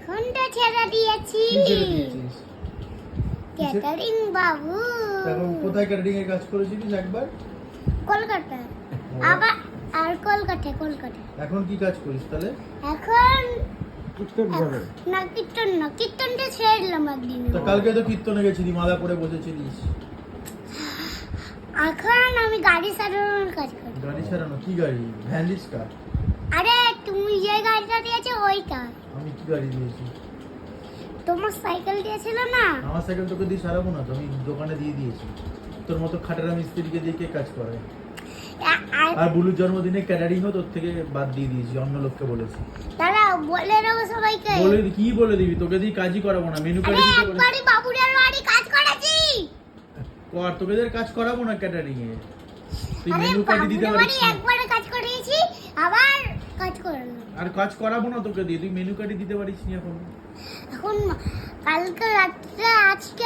ঘন্টা ছেড়ে দিয়েছি কি ছেড়ে দিয়েছিস? ক্যাটারিং বাবু এখন কোথায় ক্যাটারিং এর কাজ করেছিলিস একবার? কলকাতা আবার আর কলকাতা এখন কি কাজ করিস তাহলে? এখন কীর্তন করে। না কীর্তনটা ছেড়ে দিলাম একদিন তো কালকে তো কীর্তনে গেছিলি, মালা পরে বসেছিলিস। এখন আমি গাড়ি সারানোর কাজ করি গাড়ি সারানো? কি গাড়ি? Van rickshaw? আরে তুমি যে গাড়িটা দিয়েছো ওইটা আমি কি গাড়ি দিয়েছি? তোমার সাইকেল দিয়েছিল না আমার সাইকেল তোকে দিয়ে সারাবো না তো, আমি দোকানে দিয়ে দিয়েছি। তোর মতো খাটারা মিস্ত্রিকে দিয়ে কে কাজ করায়? আর বুলুর জন্মদিনে ক্যাটারিংও তোর থেকে বাদ দিয়ে দিয়েছি, অন্য লোককে বলেছি। দাদা বলে দেবো সবাইকে কি বলে দিবি? তোকে দিয়ে কাজই করাবো না, মেনু কার্ড আরে দিতে বলেছি। একবারই বাবুরের বাড়ি কাজ করেছি আর তোকে দিয়ে কাজ করাবো না ক্যাটারিং এ। তুই আরে মেনু কার্ড দিতে বাবুরের পারিস বাড়ি না। একবারে কাজ করিয়েছি আবার কাজ করলাম আর কাজ করাবো না তোকে দিয়ে, তুই মেনু কার্ড দিতে পারিস না এখন। এখন কালকে রাত্রে আজকে